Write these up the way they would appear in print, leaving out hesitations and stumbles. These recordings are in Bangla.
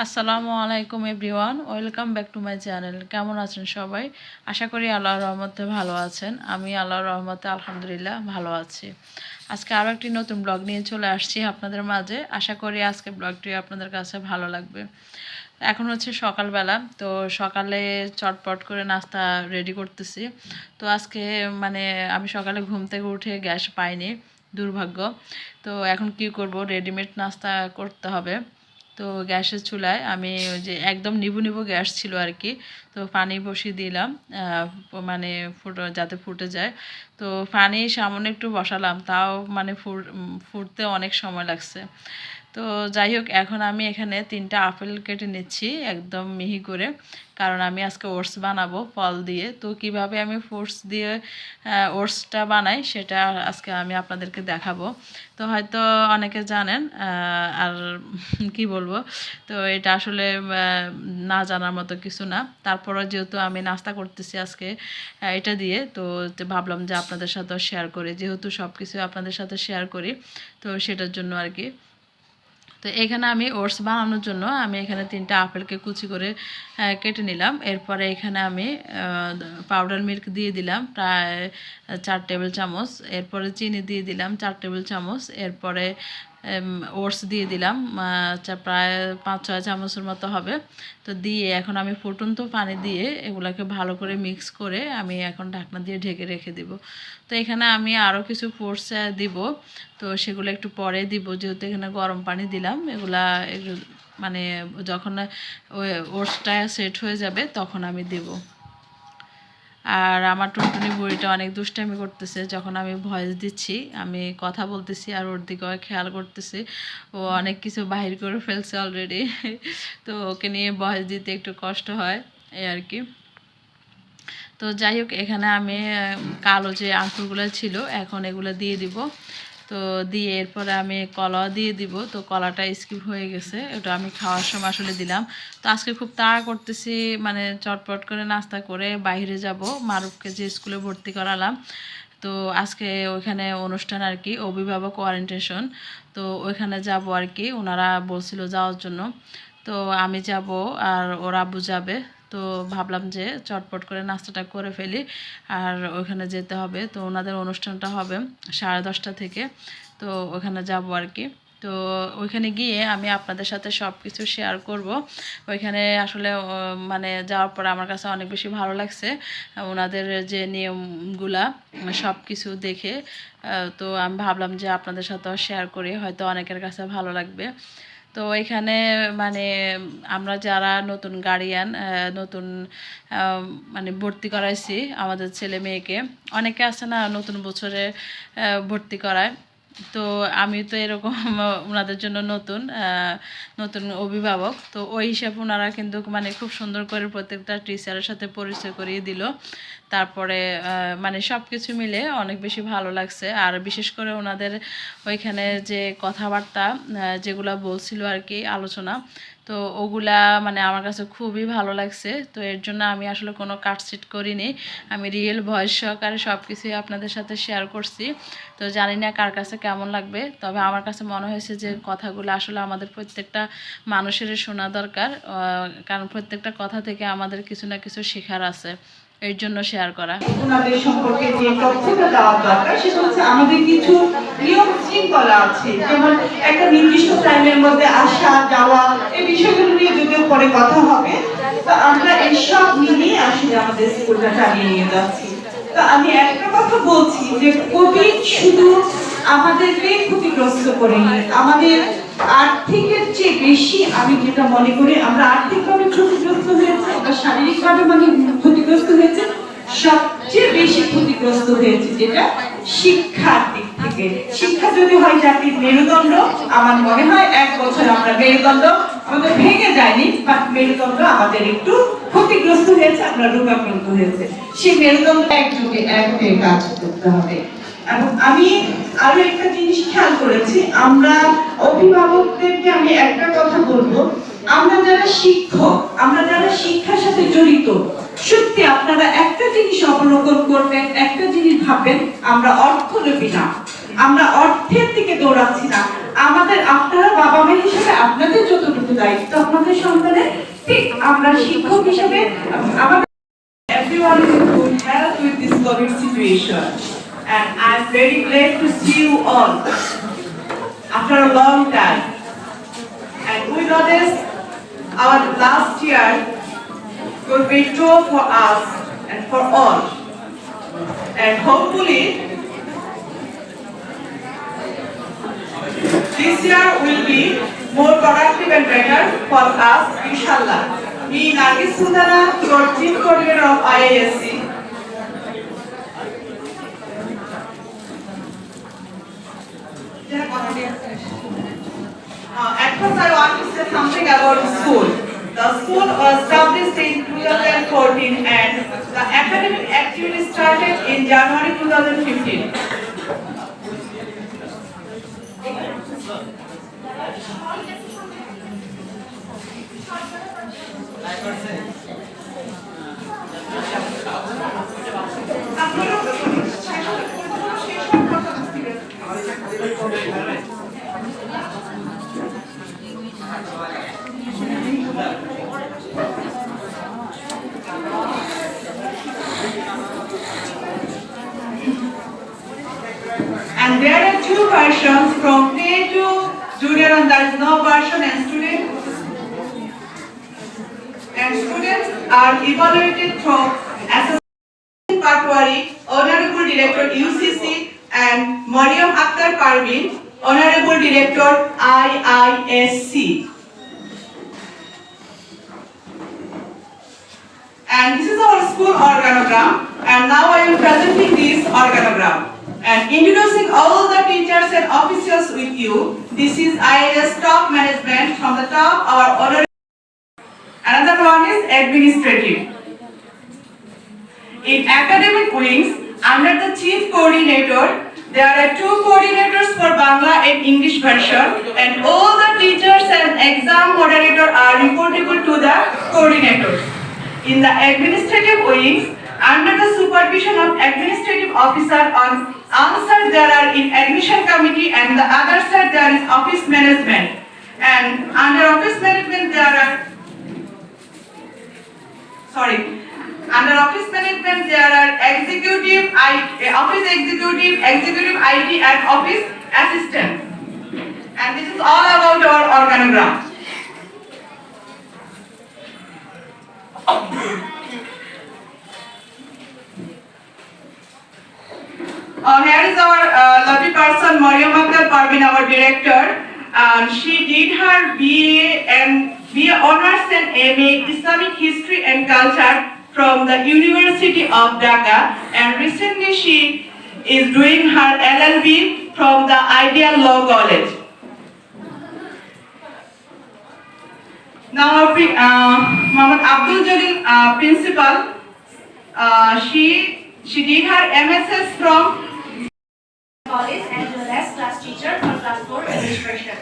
আসসালামু আলাইকুম everyone, welcome back to my channel. কেমন আছেন সবাই? আশা করি আল্লাহর রহমতে ভালো আছেন। আমি আল্লাহর রহমতে আলহামদুলিল্লাহ ভালো আছি। আজকে আরও একটি নতুন ব্লগ নিয়ে চলে আসছি আপনাদের মাঝে। আশা করি আজকে ব্লগটি আপনাদের কাছে ভালো লাগবে। এখন হচ্ছে সকালবেলা, তো সকালে চটপট করে নাস্তা রেডি করতেছি। তো আজকে আমি সকালে ঘুম থেকে উঠে গ্যাস পাইনি, দুর্ভাগ্য। তো এখন কি করব, রেডিমেড নাস্তা করতে হবে। তো গ্যাসের চুলায় আমি ওই যে একদম নিবু নিবু গ্যাস ছিল আর কি, তো পানি বসিয়ে দিলাম যাতে ফুটে যায়। তো পানি সামান্য একটু বসালাম, তাও ফুটতে অনেক সময় লাগছে। তো যাই হোক, এখন আমি এখানে 3টা আপেল কেটে নিচ্ছি একদম মিহি করে, কারণ আমি আজকে ওটস বানাবো ফল দিয়ে। তো কিভাবে আমি ওটসটা বানাই সেটা আজকে আমি আপনাদেরকে দেখাবো। তো হয়তো অনেকে জানেন, আর কি বলবো, তো এটা আসলে না জানার মতো কিছু না। তারপরে যেহেতু আমি নাস্তা করতেছি আজকে এটা দিয়ে, তো ভাবলাম যে আপনাদের সাথেও শেয়ার করি, যেহেতু সব কিছু আপনাদের সাথে শেয়ার করি, তো সেটার জন্য আর কি। তো এখানে আমি ওটস বানানোর জন্য আমি এখানে 3টা আপেলকে কুচি করে কেটে নিলাম। এরপরে এখানে আমি পাউডার মিল্ক দিয়ে দিলাম প্রায় 4 টেবিল চামচ। এরপরে চিনি দিয়ে দিলাম 4 টেবিল চামচ। এরপরে ওটস দিয়ে দিলাম প্রায় 5-6 চামচের মতো হবে। তো দিয়ে এখন আমি ফুটন্ত পানি দিয়ে এগুলোকে ভালো করে মিক্স করে আমি এখন ঢাকনা দিয়ে ঢেকে রেখে দিব। তো এখানে আমি আরও কিছু ফ্রুটস দিব, তো সেগুলো একটু পরে দিব, যেহেতু এখানে গরম পানি দিলাম। এগুলা একটু যখন ওই ওটসটা সেট হয়ে যাবে তখন আমি দেব। আর আমার টুনটুনি বুড়িটা অনেক দুষ্টামি করতেছে, যখন আমি ভয়েস দিচ্ছি, আমি কথা বলতেছি আর ওর দিকে খেয়াল করতেছি। ও অনেক কিছু বাহির করে ফেলছে অলরেডি। তো ওকে নিয়ে ভয়েস দিতে একটু কষ্ট হয়, এই আর কি। তো যাই হোক, এখানে আমি কালো যে আঙ্কুরগুলো ছিল এখন এগুলো দিয়ে দিব। তো দিয়ে এরপরে আমি কলা দিয়ে দিব। তো কলাটা স্কিপ হয়ে গেছে, ওটা আমি খাওয়ার সময় আসলে দিলাম। তো আজকে খুব তাড়া করতেছি, চটপট করে নাস্তা করে বাইরে যাব, মারুফকে যে স্কুলে ভর্তি করালাম। তো আজকে ওইখানে অনুষ্ঠান আর কি, অভিভাবক ওরিয়েন্টেশন। তো ওইখানে যাব আর কি, ওনারা বলছিল যাওয়ার জন্য। তো আমি যাব আর ওর আব্বু যাবে। তো ভাবলাম যে চটপট করে নাস্তাটা করে ফেলি, আর ওখানে যেতে হবে। তো ওনাদের অনুষ্ঠানটা হবে 10:30 থেকে। তো ওখানে যাব আর কি। তো ওইখানে গিয়ে আমি আপনাদের সাথে সব কিছু শেয়ার করব। ওইখানে আসলে যাওয়ার পর আমার কাছে অনেক বেশি ভালো লাগছে ওনাদের যে নিয়মগুলা, সব কিছু দেখে। তো আমি ভাবলাম যে আপনাদের সাথেও শেয়ার করি, হয়তো অনেকের কাছে ভালো লাগবে। তো এখানে মানে আমরা যারা নতুন গার্ডিয়ান, নতুন ভর্তি করাইছি আমাদের ছেলে মেয়েকে, অনেকে আছে না নতুন বছরে ভর্তি করায়। তো আমি তো এরকম ওনাদের জন্য নতুন অভিভাবক। তো ওই হিসাবে ওনারা কিন্তু খুব সুন্দর করে প্রত্যেকটা টিচারের সাথে পরিচয় করিয়ে দিল। তারপরে সব কিছু মিলে অনেক বেশি ভালো লাগছে। আর বিশেষ করে ওনাদের ওইখানে যে কথাবার্তা যেগুলো বলছিল আর কি, আলোচনা, তো ওগুলা আমার কাছে খুবই ভালো লাগছে। তো এর জন্য আমি আসলে কোনো কাটছিট করিনি, আমি রিয়েল ভয়েস সহকারে সব কিছুই আপনাদের সাথে শেয়ার করছি। তো জানি না কার কাছে কেমন লাগবে, তবে আমার কাছে মনে হয়েছে যে কথাগুলো আসলে আমাদের প্রত্যেকটা মানুষের শোনা দরকার, কারণ প্রত্যেকটা কথা থেকে আমাদের কিছু না কিছু শেখার আছে, এর জন্য শেয়ার করা। ওনাদের সম্পর্কে যে তথ্যটা দেওয়া দরকার সেটা হচ্ছে আমাদের কিছু নিয়ম শৃঙ্খলা আছে, যেমন একটা নির্দিষ্ট টাইমের মধ্যে আসা যাওয়া, এই বিষয়গুলো নিয়ে যদিও পরে কথা হবে। তো আমরা এইসব নিয়ে আসলে আমাদের স্কুলটা চালিয়ে নিয়ে যাচ্ছি। তো আমি একটা কথা বলছি যে কোভিড শুধু আমাদেরকে ক্ষতিগ্রস্ত করেনি, আমাদের আর্থিকের চেয়ে বেশি আমি যেটা মনে করি আমরা আর্থিকভাবে ক্ষতিগ্রস্ত হয়েছে বা শারীরিকভাবে ক্ষতিগ্রস্ত হয়েছে, সবচেয়ে বেশি ক্ষতিগ্রস্ত হয়েছে যেটা শিক্ষার দিক থেকে। শিক্ষা যদি হয় জাতির মেরুদণ্ড, আমার মনে হয় 1 বছর আমরা মেরুদণ্ড আমাদের ভেঙে যায়নি, বাট মেরুদণ্ড আমাদের একটু ক্ষতিগ্রস্ত হয়েছে, আমরা রোগাক্রান্ত হয়েছে। সেই মেরুদণ্ড একযোগে এক হয়ে কাজ করতে হবে। এবং আমি আরো একটা জিনিস খেয়াল করেছি, আমরা অভিভাবকদেরকে আমি একটা কথা বলবো, আমরা যারা শিক্ষক, আমরা যারা শিক্ষার সাথে জড়িত, সত্যি আপনারা একটা জিনিস অবলোকন করবেন, একটা জিনিস ভাববেন, আমরা অর্থলোভী না, আমরা অর্থের দিকে দৌড়াচ্ছি না, আমাদের আপনারা বাবা মা হিসেবে আপনাদের যতটুকু দায়িত্ব আপনাদের সন্তানের, ঠিক আমরা শিক্ষক হিসেবে আমাদের everyone is in good health with this COVID situation, and I'm very glad to see you all after a long time. And we know this, our last year will be tough for us and for all, and hopefully this year will be more productive and better for us, inshallah. Me, Nargis Sultana, your team coordinator of IISc. At first, I want to say something about the school. The school was established in 2014 and the academic activity started in January 2015. And there are two versions from play to junior, and there is no version, and students are evaluated from Assistant Patwari, Honorable Director UCC, and Mariam Akhtar Parveen, Honorable Director IISc. And this is our school organogram, and now I am presenting this organogram and introducing all the teachers and officials with you. This is IIS top management. From the top, our honorable. Another one is administrative. In academic wings, under the chief coordinator, there are two coordinators for Bangla and English version, and all the teachers and exam moderator are reportable to the coordinators. In the administrative wings, under the supervision of administrative officer, on side there are in admission committee, and the other side there is office management. And under office management there are under office management there are executive, office executive, executive IT, and office assistant. And this is all about our organogram. Here is our lovely person, Mariam Akhtar Parveen, our director. She did her BA and BA Honors and MA Islamic History and Culture from the University of Dhaka, and recently she is doing her LLB from the Ideal Law College. Now, Muhammad Abdul Jalil, principal, she did her MSS from college as well as class teacher for class 4 English version.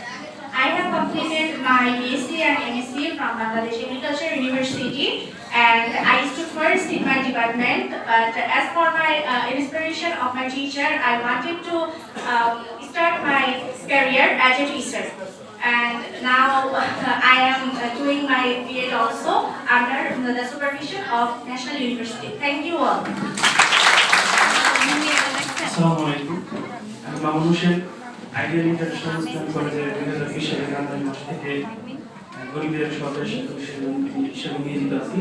I have completed my BSc and MSc from Bangladesh Agriculture University, and I stood first in my department. But as for my inspiration of my teacher, I wanted to start my career as a teacher. And now I am doing my BEd also under the supervision of National University. Thank you all. Assalamu alaikum. I'm Mamun Hussain, Ideal International Islam College সালে জানুয়ারি মাস থেকে গরিবের সরকারি শিক্ষক হিসেবে নিয়োজিত আছি।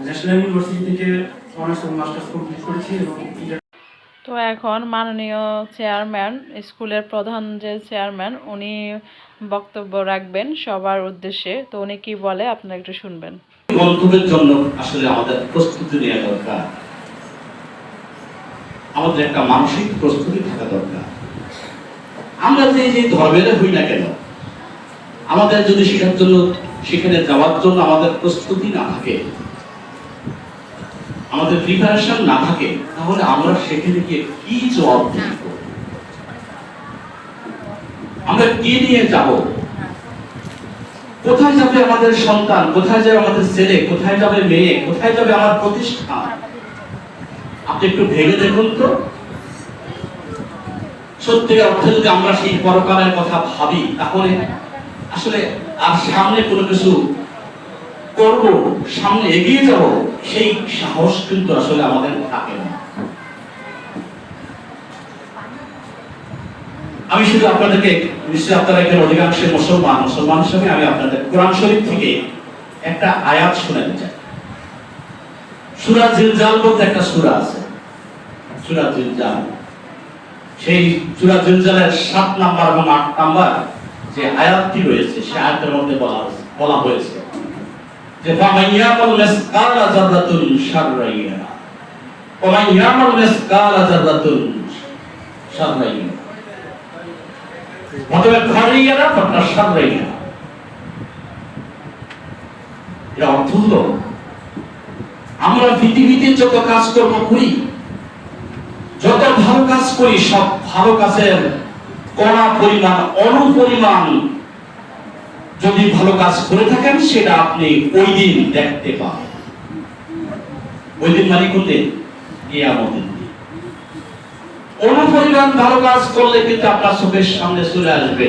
ন্যাশনাল ইউনিভার্সিটি থেকে অনার্স এবং মাস্টার্স কমপ্লিট করেছি এবং তো এখন মাননীয় চেয়ারম্যান, স্কুলের প্রধান যে চেয়ারম্যান, উনি বক্তব্য রাখবেন সবার উদ্দেশ্যে। তো উনি কি বলে আপনারা একটু শুনবেন। বন্ধুদের জন্য আসলে আমাদের প্রস্তুতি নেওয়া দরকার, আমাদের একটা মানসিক প্রস্তুতি থাকা দরকার। আমরা যে ধর্মের হই না কেন, আমাদের যদি সেখানে যাওয়ার জন্য আমাদের প্রস্তুতি না থাকে, আমাদের প্রিপারেশন না থাকে, তাহলে আমরা সেখানে গিয়ে কি জবাব দিব? আমরা কি নিয়ে যাব? কোথায় যাবে আমাদের সন্তান, কোথায় যাবে আমাদের ছেলে, কোথায় যাবে মেয়ে, কোথায় যাবে আমার প্রতিষ্ঠান? আপনি একটু ভেবে দেখুন তো। সত্যিকার অর্থে যদি আমরা সেই পরকালের কথা ভাবি, তাহলে আসলে আর সামনে কোনো কিছু করব, সামনে এগিয়ে যাব, সেই সাহস কিন্তু আসলে আমাদের থাকে না। আমি শুধু আপনাদেরকে, নিশ্চয়ই আপনারা এখানে অধিকাংশ মুসলমান হিসেবে আমি আপনাদের কোরআন শরীফ থেকে একটা আয়াত শোনাতে চাই। সূরা জিলজাল বলতে একটা সূরা আছে, সূরা জিলজাল। সেই সূরা জিলজালের 7 নাম্বার এবং 8 নাম্বার যে আয়াতটি রয়েছে, সেই আয়াতের মধ্যে বলা হয়েছে যে ফামাইয়ামাল মিসকালা যাররাতুন শাররান ইয়ারা ওয়া মাইয়ামাল মিসকালা যাররাতুন শাররান ইয়ারা। অতএব খারাইয়ারা ফাটা শাররান ইয়ারা। এর অর্থ হলো আমরা পৃথিবীতে যত কাজকর্ম করি, যত ভালো কাজ করি, সব ভালো কাজের কণা পরিমাণ, অণু পরিমাণ যদি ভালো কাজ করে থাকেন, সেটা আপনি ওই দিন দেখতে পাবেন। ওই দিন মানে কোন দিন? কিয়ামতের দিন। অণু পরিমাণ ভালো কাজ করলে কিন্তু আপনার চোখের সামনে চলে আসবে,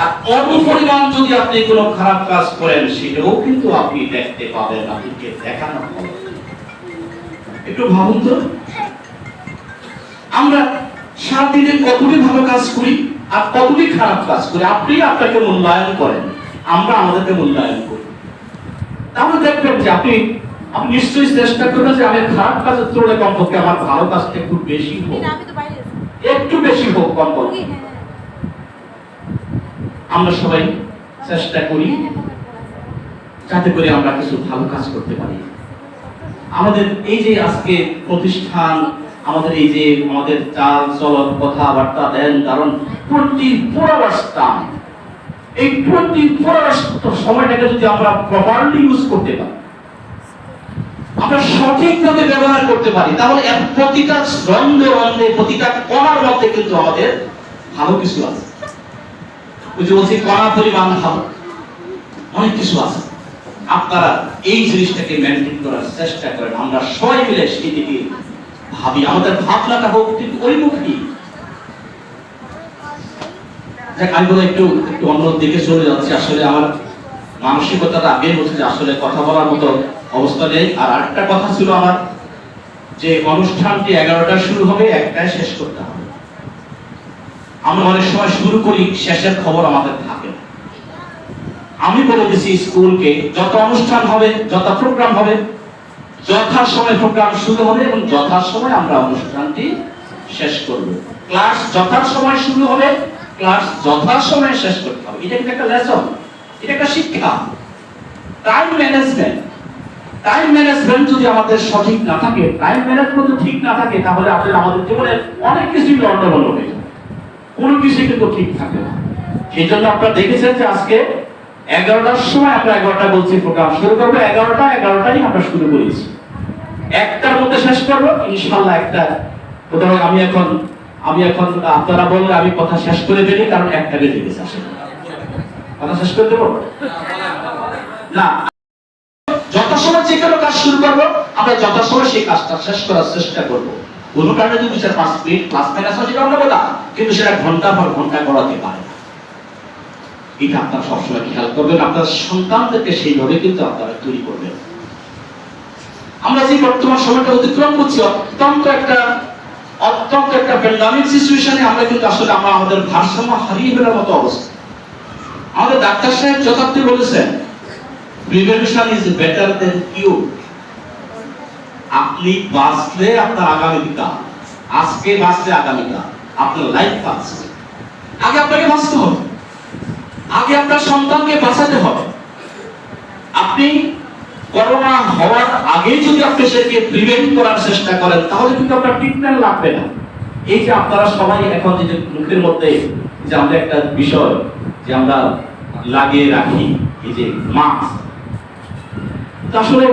আর অণু পরিমাণ যদি আপনি কোনো খারাপ কাজ করেন, সেটাও কিন্তু আপনি দেখতে পাবেন, আপনাকে দেখানো হবে। একটু ভাবুন তো, আমরা সারাদিনে কতটি ভালো কাজ করি আর কতটি খারাপ কাজ করি। আপনি আপনাকে মূল্যায়ন করেন, আমরা আমাদেরকে মূল্যায়ন করি। তাহলে দেখবেন যে আপনি নিশ্চয়ই চেষ্টা করবেন যে আমি খারাপ কাজের তুলনায় কমপক্ষে আমার ভালো কাজটা একটু বেশি হোক, একটু বেশি হোক কমপক্ষে। আমরা সবাই চেষ্টা করি যাতে করে আমরা কিছু ভালো কাজ করতে পারি। আমাদের এই যে আজকে প্রতিষ্ঠান, আমাদের এই যে আমাদের চাল চলন, কথাবার্তা, দেন কারণ 24 hours টাইম, এই 24 hours সময়টাকে যদি আমরা প্রপারলি ইউজ করতে পারি, আমরা সঠিকভাবে ব্যবহার করতে পারি, তাহলে প্রতিটা রন্ধে রন্ধে, প্রতিটা কণার মধ্যে কিন্তু আমাদের ভালো কিছু আছে। ওই যে বলছি কণা পরিমাণ ভালো, অনেক কিছু আছে। আপনারা এই জিনিসটাকে মেনটেন করার চেষ্টা করেন, আমরা সবাই মিলে সেই দিকে ভাবি, আমাদের ভাবনাটা হোক ঠিক ওই মুখী। আমি বলে একটু অন্য দিকে চলে যাচ্ছি। আসলে আমার মানসিকতাটা আগে বলছে যে আসলে কথা বলার মতো অবস্থা নেই। আর আরেকটা কথা ছিল আমার, যে অনুষ্ঠানটি 11টায় শুরু হবে, 1টায় শেষ করতে হবে। আমরা অনেক সময় শুরু করি, শেষের খবর আমাদের থাকে না। আমি বলে দিচ্ছি স্কুলকে, যত অনুষ্ঠান হবে, যত প্রোগ্রাম হবে, যথাসময়ে প্রোগ্রাম শুরু হবে এবং যথাসময়ে আমরা অনুষ্ঠানটি শেষ করব। ক্লাস যথাসময়ে শুরু হবে, ক্লাস যথাসময়ে শেষ করতে হবে। এটা কিন্তু একটা লেসন, এটা একটা শিক্ষা। টাইম ম্যানেজমেন্ট যদি আমাদের সঠিক না থাকে, টাইম ম্যানেজমেন্ট যদি ঠিক না থাকে, তাহলে আমাদের জীবনে অনেক কিছুই গন্ডগোল হবে, কোনো কিছু কিন্তু ঠিক থাকে না। সেই জন্য আপনারা দেখেছেন যে আজকে 11টার সময় আমরা 11টা বলছি প্রোগ্রাম শুরু করবো, 11টাই আমরা শুরু করেছি, 1টার মধ্যে শেষ করবো ইনশাআল্লাহ। একটা প্রথমে আমি এখন আপনারা বললে আমি কথা শেষ করে ফেলি, কারণ 1টা বেজে গেছে। আসলে কথা শেষ করে দেবো না, যথাসময় যে কোনো কাজ শুরু করবো, আমরা যথাসময় সেই কাজটা শেষ করার চেষ্টা করবো। কোনো কারণে যদি 4-5 মিনিট ক্লাস মাইনাস হয়, সেটা আমরা বললাম, কিন্তু সেটা ঘন্টা পর ঘন্টা করাতে পারে না। এটা আপনারা সবসময় খেয়াল করবেন, আপনার সন্তানদেরকে সেইভাবে কিন্তু আপনারা তৈরি করবেন। আমরা যে বর্তমান সময়টা অতিক্রম করছি, অত্যন্ত একটা প্যান্ডামিক সিচুয়েশনে আমরা কিন্তু আসলে আমাদের ভারসাম্য হারিয়ে ফেলার মতো অবস্থা। আমাদের ডাক্তার সাহেব যথার্থ বলেছেন, প্রিভেনশন ইজ বেটার দেন কিউর। আপনি বাঁচলে আপনার আগামীকাল, আজকে বাঁচলে আগামীকাল আপনার লাইফ বাঁচবে। আগে আপনাকে বাঁচতে হবে, আগে আপনার সন্তানকে বাঁচাতে হবে। আপনি করোনা হওয়ার আগে যদি আপনি সেটাকে প্রিভেন্ট করার চেষ্টা করেন, তাহলে কিন্তু আপনার ট্রিটমেন্ট লাগবে না। এই যে আপনারা সবাই এখন যে মুখের মধ্যে যে আমরা একটা বিষয় যে আমরা লাগিয়ে রাখি, এই যে মাস্ক, আসলে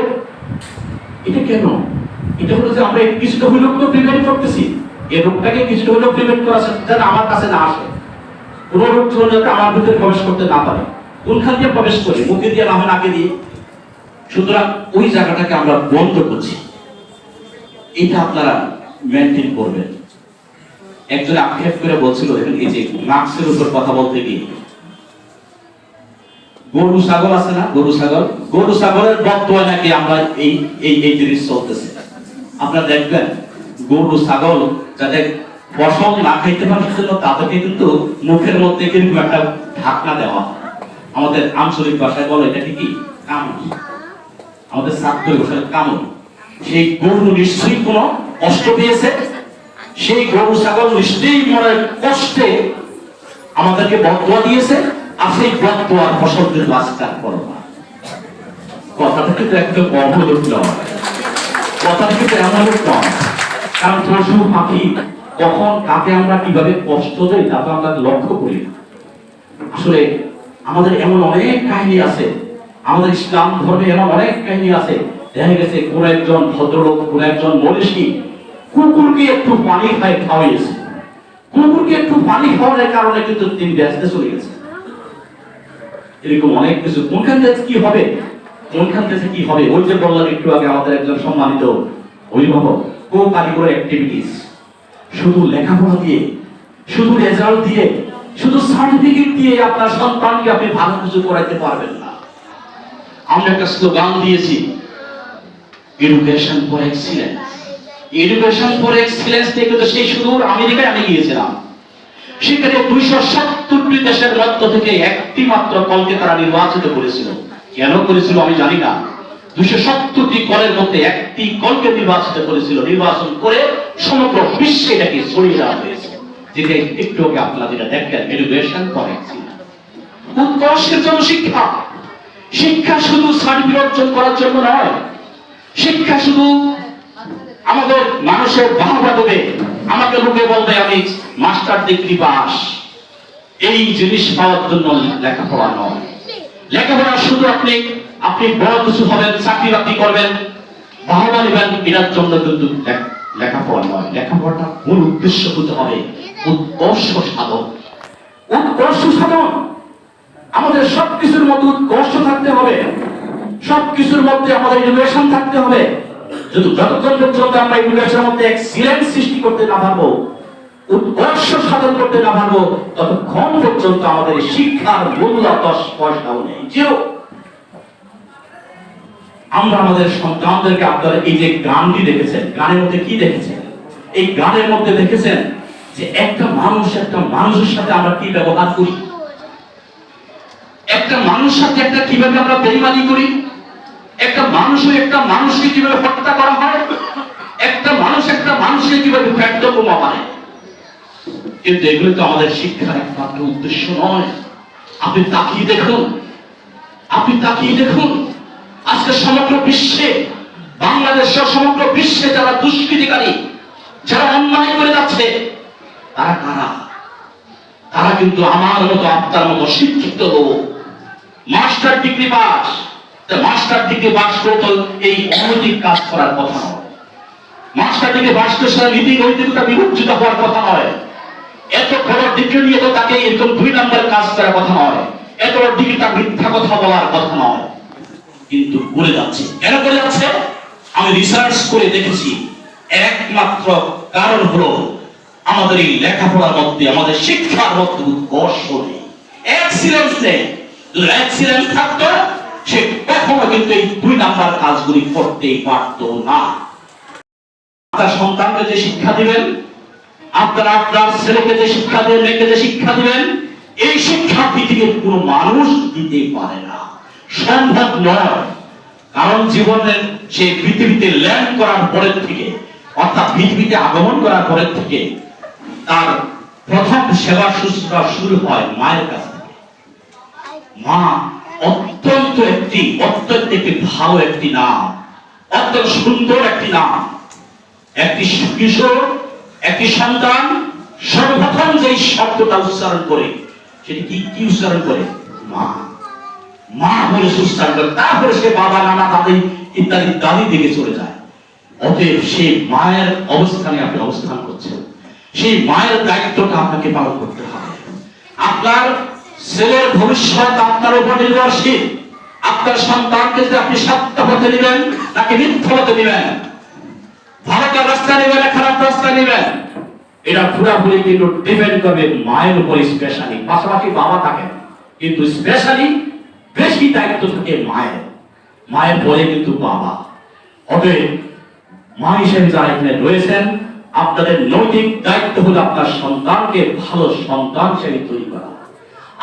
এটা কেন? এটা হলো যে আমরা কিছুটা হলেও প্রিভেন্ট করতেছি, এই রোগটাকে কিছুটা হলেও প্রিভেন্ট করার যেন আমার কাছে না আসে, কোন রোগ যাতে আমার ভিতরে প্রবেশ করতে না পারে। কোনখান দিয়ে প্রবেশ করে? মুখে দিয়ে, না হয় নাকে দিয়ে। সুতরাং ওই জায়গাটাকে আমরা বন্ধ করছি, এটা আপনারা মেনটেন করবেন। একজন আক্ষেপ করে বলছিল, দেখেন এই যে মার্কসের উপর কথা বলতে গিয়ে, গরু ছাগল আছে না, গরু ছাগলের বদদোয়া নাকি আমরা এই এই এই জিনিস চলতেছে। আপনারা দেখবেন গরু ছাগল যাদের ফসল না খাইতে পারার জন্য তাদেরকে কিন্তু মুখের মধ্যে কিন্তু একটা ঢাকনা দেওয়া, আমাদের আঞ্চলিক ভাষায় বলে এটাকে কি কামড়, আমাদের ছাত্র ভাষায় কামড়। সেই গরু নিশ্চয়ই কোনো কষ্ট পেয়েছে, সেই গরু ছাগল নিশ্চয়ই মনে কষ্টে আমাদেরকে বদদোয়া দিয়েছে, আর সেই বদদোয়ার ফসল কিন্তু আজকে করো না। কথাটা কিন্তু একদম অবলোক নয়, কথাটা কিন্তু এমন নয়। কারণ পশু পাখি কখন কাকে আমরা কিভাবে কষ্ট দেই তা তো আমরা লক্ষ্য করি। আসলে আমাদের এমন অনেক কাহিনী আছে, আমাদের ইসলাম ধর্মে এমন অনেক কাহিনী আছে। দেখা গেছে কোন একজন ভদ্রলোক, কোন একজন মনীষী কুকুরকে একটু পানি খাওয়াইয়েছে, কুকুরকে একটু পানি খাওয়ানোর কারণে কিন্তু তিনি ব্যস্ত চলে গেছে। এরকম অনেক কিছু। কোনখান থেকে কি হবে, কোনখান থেকে কি হবে, ওই যে বললাম একটু আগে আমাদের একজন সম্মানিত অভিভাবক, কো কারিকুলার অ্যাক্টিভিটিস, শুধু লেখাপড়া দিয়ে, শুধু রেজাল্ট দিয়ে, শুধু সার্টিফিকেট দিয়ে আপনার সন্তানকে আপনি ভালো কিছু করাইতে পারবেন না। আমরা একটা স্লোগান দিয়েছি, education for excellence. Education for excellence থেকে তো সেই সুদূর আমেরিকায় আমি গিয়েছিলাম, সেখানে 270টি দেশের মধ্য থেকে একটি মাত্র কলকে তারা নির্বাচিত করেছিল। কেন করেছিল আমি জানি না, 270টি কলের মধ্যে একটি কলকে নির্বাচিত করেছিল, নির্বাচন করে সমগ্র বিশ্বে এটাকে ছড়িয়ে দেওয়া হয়েছে। যেটা একটু আগে আপনারা যেটা দেখলেন, এডুকেশন ফর এক্সিলেন্স, উৎকর্ষের জন্য শিক্ষা। শিক্ষা শুধু সার্টিফিকেট অর্জন করার জন্য নয়, শিক্ষা শুধু আমাদের মানুষের বাহবা দেবে, আমাকে লোকে বলবে আমি মাস্টার ডিগ্রি পাস, এই জিনিস পাওয়ার জন্য লেখাপড়া নয়। লেখাপড়া শুধু আপনি বড় কিছু হবেন, চাকরি বাকরি করবেন, বাহবা নেবেন, এটার জন্য কিন্তু লেখাপড়া নয়। লেখাপড়াটা মূল উদ্দেশ্য হতে হবে উৎকর্ষ সাধন। উৎকর্ষ সাধন আমাদের সবকিছুর মধ্যে উৎকর্ষ থাকতে হবে, সবকিছুর মধ্যে আমাদের ইনোভেশন থাকতে হবে। যতক্ষণ পর্যন্ত আমরা ইনোভেশনের মধ্যে এক্সিলেন্স সৃষ্টি করতে না পারবো, উৎকর্ষ সাধন করতে না পারবো, ততক্ষণ পর্যন্ত আমাদের শিক্ষার মূল্য 10 পয়সাও নেই। যেও আমরা আমাদের সন্তানদেরকে, আপনারা এই যে গানটি দেখেছেন, গানের মধ্যে কি দেখেছেন? এই গানের মধ্যে দেখেছেন যে একটা মানুষের সাথে আমরা কি ব্যবহার করি, একটা মানুষের সাথে একটা কিভাবে আমরা বেইমানি করি, একটা মানুষকে কিভাবে হত্যা করা হয়, একটা মানুষকে কিভাবে খাদ্য বোমা মারে। কিন্তু এগুলো তো আমাদের শিক্ষার একমাত্র উদ্দেশ্য নয়। আপনি তাকিয়ে দেখুন আজকে সমগ্র বিশ্বে, বাংলাদেশ সমগ্র বিশ্বে যারা দুষ্কৃতিকারী, যারা অন্যায় করে যাচ্ছে, তারা কারা? তারা কিন্তু আমার মতো আপনার মতো শিক্ষিত লোক, master degree pass. Master degree pass করে তো এই অনৈতিক কাজ করার কথা নয়, মাস্টার ডিগ্রি পাস করে সারা নীতি নৈতিকতা বিবর্জিত হওয়ার কথা নয়, এত বড় ডিগ্রি নিয়ে তো তাকে এরকম 2 নম্বরের কাজ করার কথা নয়, এত বড় ডিগ্রি তার মিথ্যা কথা বলার কথা নয়। কিন্তু করে যাচ্ছে। কেন করে যাচ্ছে? আমি রিসার্চ করে দেখেছি, একমাত্র কারণ হলো আমাদের এই লেখাপড়ার মধ্যে, আমাদের শিক্ষার মধ্যে উৎকর্ষ নেই, এক্সিলেন্স নেই। যদি এক্সিলেন্স থাকতো, সে কখনো কিন্তু এই 2 নাম্বার কাজগুলি করতেই পারতো না। আপনার সন্তানকে যে শিক্ষা দিবেন, আপনারা আপনার ছেলেকে যে শিক্ষা দিবেন, মেয়েকে যে শিক্ষা দিবেন, এই শিক্ষা পৃথিবীর কোনো মানুষ দিতে পারে না, সম্ভব নয়। কারণ জীবনের সেই পৃথিবীতে ল্যান্ড করার পরের থেকে, অর্থাৎ পৃথিবীতে আগমন করার পরের থেকে, তার প্রথম সেবা শুশ্রূষা শুরু হয় মায়ের কাছ থেকে। মা অত্যন্ত একটি ভালো একটি নাম, অত্যন্ত সুন্দর একটি নাম। একটি কিশোর, একটি সন্তান সর্বপ্রথম যে শব্দটা উচ্চারণ করে, সেটি কি উচ্চারণ করে? মা। মা বলে উচ্চারণ করে, তারপরে সে বাবা, নানা, দাদি ইত্যাদি দাদি দিকে চলে যায়। অতএব সেই মায়ের অবস্থানে আপনি অবস্থান করছেন, সেই মায়ের দায়িত্বটা আপনাকে পালন করতে হবে। আপনার ছেলের ভবিষ্যৎ আপনার উপর নির্ভরশীল। আপনার সন্তানকে যদি আপনি সত্য পথে নেবেন নাকি মিথ্যা পথে নেবেন, ভালো রাস্তা নেবেন না খারাপ রাস্তা নেবেন, এটা পুরাপুরি কিন্তু ডিপেন্ড করবে মায়ের উপর স্পেশালি, পাশাপাশি বাবা থাকেন, কিন্তু স্পেশালি বেশি দায়িত্ব থাকে মায়ের, মায়ের পরে কিন্তু বাবা। অতএব মা হিসেবে যারা এখানে রয়েছেন, আপনাদের নৈতিক দায়িত্ব হলো আপনার সন্তানকে ভালো সন্তান হিসেবে তৈরি করা,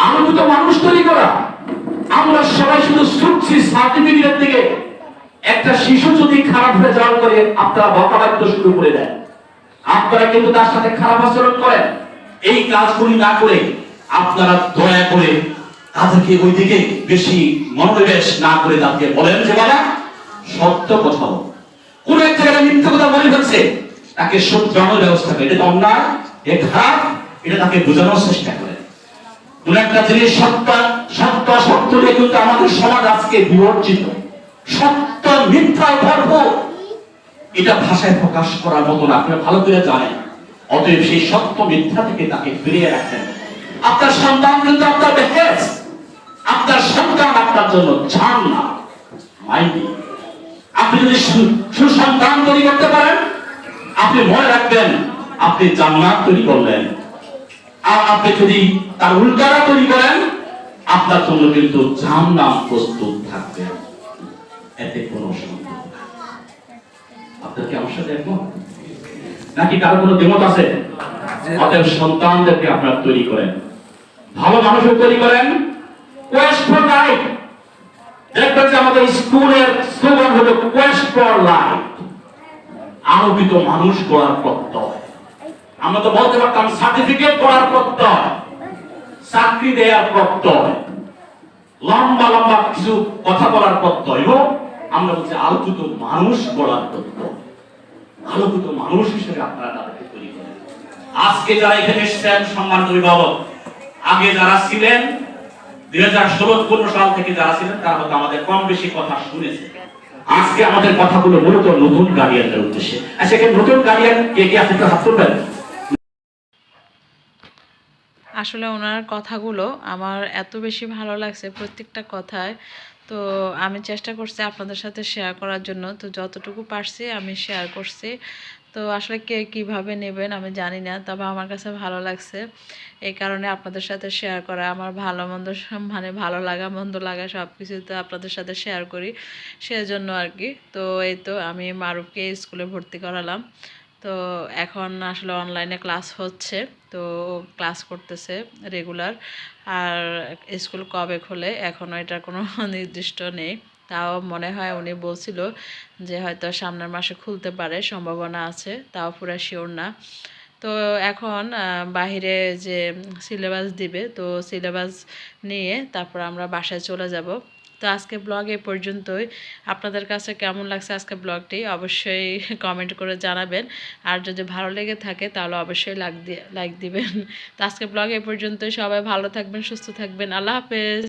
আলোকিত মানুষ তৈরি করা। আমরা সবাই শুধু ছুটছি সার্টিফিকেটের দিকে। একটা শিশু যদি খারাপ রেজাল্ট করে আপনারা বকাবাদ্য শুরু করে দেন, আপনারা কিন্তু তার সাথে খারাপ আচরণ করেন। এই কাজগুলি না করে আপনারা দয়া করে তাদেরকে ওই দিকে বেশি মনোনিবেশ না করে তাদেরকে বলেন যে বাবা সত্য কথা বল, কোন এক জায়গায় মিথ্যা কথা বলে ফেলছে, তাকে শুধরানোর ব্যবস্থা করে, এটা অন্যায়, এ খারাপ, এটা তাকে বোঝানোর চেষ্টা করে। কোন একটা জিনিস সত্য সত্য নিয়ে কিন্তু আমাদের সমাজ আজকে বিবর্জিত, সত্য মিথ্যায় ভরপুর, এটা ভাষায় প্রকাশ করার মতো না, আপনি ভালো করে জানেন। অতএব সেই সত্য মিথ্যা থেকে তাকে ফিরিয়ে রাখেন। আপনার সন্তান কিন্তু আপনার বেহেস, আপনার সন্তান আপনার জন্য জান না মাইন্ড। আপনি যদি সুসন্তান তৈরি করতে পারেন, আপনি মনে রাখবেন আপনি জান্নাত তৈরি করলেন। আর আপনি যদি তার উল্টাটা তৈরি করেন, আপনার জন্য কিন্তু জাহান্নাম প্রস্তুত থাকবে, এতে কোনো সন্দেহ নেই। আপনার কি আমার সাথে একমত নাকি কারো কোনো দ্বিমত আছে? অতএব সন্তানদেরকে আপনারা তৈরি করেন, ভালো মানুষও তৈরি করেন। কোয়েস্ট ফর লাইফ, দেখবেন যে আমাদের স্কুলের স্লোগান হলো কোয়েস্ট ফর লাইফ, আলোকিত মানুষ গড়ার প্রত্যয়। আমরা তো বলতে পারতাম সার্টিফিকেট করার প্রত্যয়, চাকরি দেওয়ার প্রত্যয়, লম্বা লম্বা কিছু কথা বলার প্রত্যয়, আমরা বলছি আলোকিত মানুষ গড়ার প্রত্যয়। আলোকিত মানুষ হিসেবে আপনারা তাদেরকে তৈরি করেন। আজকে যারা এখানে এসেছেন সম্মানিত অভিভাবক, আগে যারা ছিলেন 2016-15 সাল থেকে যারা ছিলেন, তারা হয়তো আমাদের কম বেশি কথা শুনেছে। আজকে আমাদের কথাগুলো মূলত নতুন গার্ডিয়ানদের উদ্দেশ্যে। আচ্ছা, এখানে নতুন গার্ডিয়ান কে কে আপনি হাত তুলবেন? আসলে ওনার কথাগুলো আমার এত বেশি ভালো লাগছে, প্রত্যেকটা কথায়। তো আমি চেষ্টা করছি আপনাদের সাথে শেয়ার করার জন্য, তো যতটুকু পারছি আমি শেয়ার করছি। তো আসলে কে কীভাবে নেবেন আমি জানি না, তবে আমার কাছে ভালো লাগছে, এই কারণে আপনাদের সাথে শেয়ার করা। আমার ভালো মন্দ মানে ভালো লাগা মন্দ লাগা সব কিছু তো আপনাদের সাথে শেয়ার করি, সেজন্য আর কি। তো এই তো আমি মারুফকে স্কুলে ভর্তি করালাম। তো এখন আসলে অনলাইনে ক্লাস হচ্ছে, তো ক্লাস করতেছে রেগুলার। আর স্কুল কবে খোলে এখনও এটার কোনো নির্দিষ্ট নেই, তাও মনে হয় উনি বলছিল যে হয়তো সামনের মাসে খুলতে পারে, সম্ভাবনা আছে, তাও পুরো শিওর না। তো এখন বাহিরে যে সিলেবাস দিবে, তো সিলেবাস নিয়ে তারপর আমরা বাসায় চলে যাব। তো আজকে ব্লগ এই পর্যন্তই। আপনাদের কাছে কেমন লাগছে আজকে ব্লগটি অবশ্যই কমেন্ট করে জানাবেন, আর যদি ভালো লেগে থাকে তাহলে অবশ্যই লাইক দিবেন। তো আজকে ব্লগ এই পর্যন্তই, সবাই ভালো থাকবেন, সুস্থ থাকবেন, আল্লাহ হাফেজ।